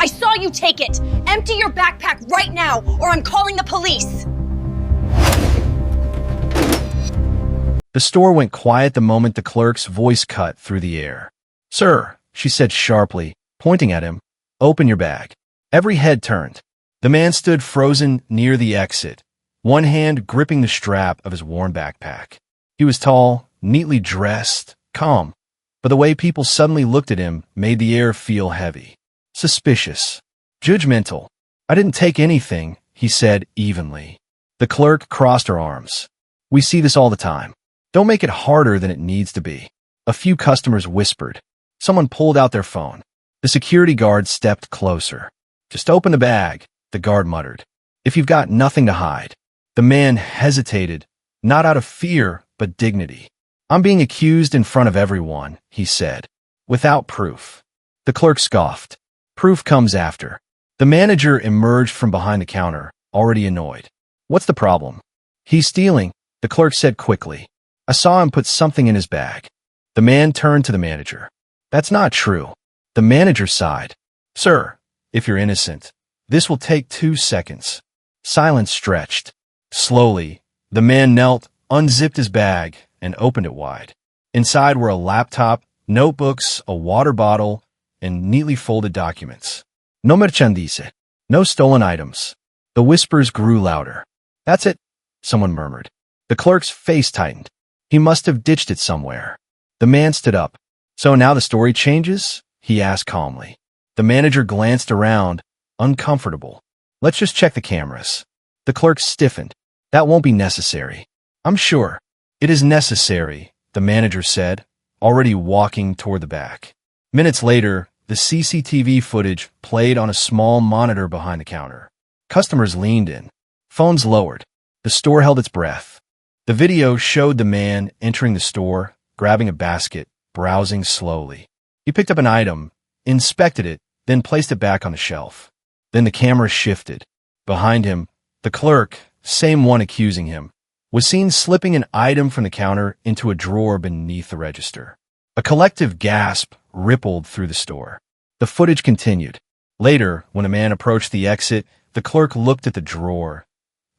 I saw you take it. Empty your backpack right now, or I'm calling the police. The store went quiet the moment the clerk's voice cut through the air. "Sir," she said sharply, pointing at him, "open your bag." Every head turned. The man stood frozen near the exit, one hand gripping the strap of his worn backpack. He was tall, neatly dressed, calm, but the way people suddenly looked at him made the air feel heavy. Suspicious. Judgmental. "I didn't take anything," he said evenly. The clerk crossed her arms. "We see this all the time. Don't make it harder than it needs to be." A few customers whispered. Someone pulled out their phone. The security guard stepped closer. "Just open the bag," the guard muttered. "If you've got nothing to hide." The man hesitated, not out of fear, but dignity. "I'm being accused in front of everyone," he said, "without proof." The clerk scoffed. "Proof comes after." The manager emerged from behind the counter, already annoyed. "What's the problem?" "He's stealing," the clerk said quickly. "I saw him put something in his bag." The man turned to the manager. "That's not true." The manager sighed. "Sir, if you're innocent, this will take 2 seconds." Silence stretched. Slowly, the man knelt, unzipped his bag, and opened it wide. Inside were a laptop, notebooks, a water bottle, and neatly folded documents. "No merchandise. No stolen items." The whispers grew louder. "That's it," someone murmured. The clerk's face tightened. He must have ditched it somewhere. The man stood up. "So now the story changes?" he asked calmly. The manager glanced around, uncomfortable. "Let's just check the cameras." The clerk stiffened. "That won't be necessary." "I'm sure." "It is necessary," the manager said, already walking toward the back. Minutes later, the CCTV footage played on a small monitor behind the counter. Customers leaned in. Phones lowered. The store held its breath. The video showed the man entering the store, grabbing a basket, browsing slowly. He picked up an item, inspected it, then placed it back on the shelf. Then the camera shifted. Behind him, the clerk, same one accusing him, was seen slipping an item from the counter into a drawer beneath the register. A collective gasp rippled through the store. The footage continued. Later, when a man approached the exit, the clerk looked at the drawer,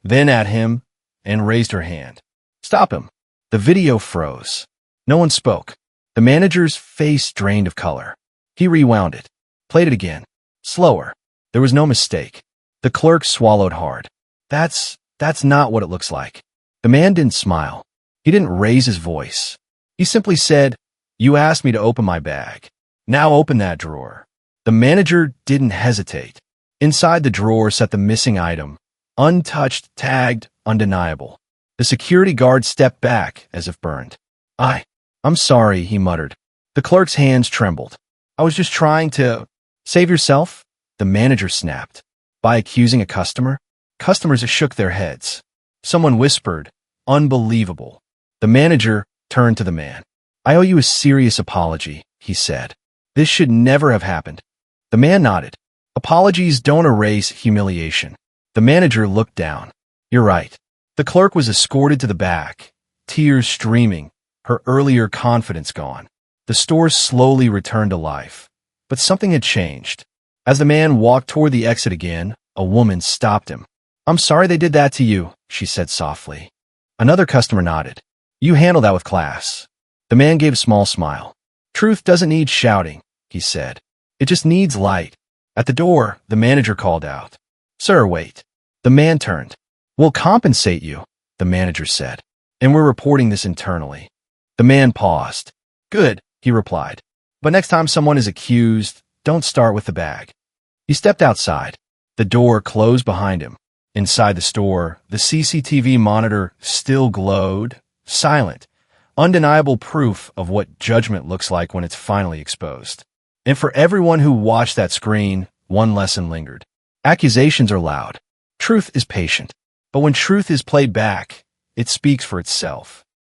then at him, and raised her hand. "Stop him." The video froze. No one spoke. The manager's face drained of color. He rewound it, played it again, slower. There was no mistake. The clerk swallowed hard. That's not what it looks like." The man didn't smile. He didn't raise his voice. He simply said, "You asked me to open my bag. Now open that drawer." The manager didn't hesitate. Inside the drawer sat the missing item, untouched, tagged, undeniable. The security guard stepped back as if burned. I'm sorry," he muttered. The clerk's hands trembled. "I was just trying to—" "Save yourself?" the manager snapped. "By accusing a customer?" Customers shook their heads. Someone whispered, "Unbelievable." The manager turned to the man. "I owe you a serious apology," he said. "This should never have happened." The man nodded. "Apologies don't erase humiliation." The manager looked down. "You're right." The clerk was escorted to the back, tears streaming, her earlier confidence gone. The store slowly returned to life, but something had changed. As the man walked toward the exit again, a woman stopped him. "I'm sorry they did that to you," she said softly. Another customer nodded. "You handle that with class." The man gave a small smile. "Truth doesn't need shouting," he said. "It just needs light." At the door, the manager called out, "Sir, wait." The man turned. "We'll compensate you," the manager said, "and we're reporting this internally." The man paused. "Good," he replied. "But next time someone is accused, don't start with the bag." He stepped outside. The door closed behind him. Inside the store, the CCTV monitor still glowed, silent, undeniable proof of what judgment looks like when it's finally exposed. And for everyone who watched that screen, one lesson lingered. Accusations are loud. Truth is patient. But when truth is played back, it speaks for itself.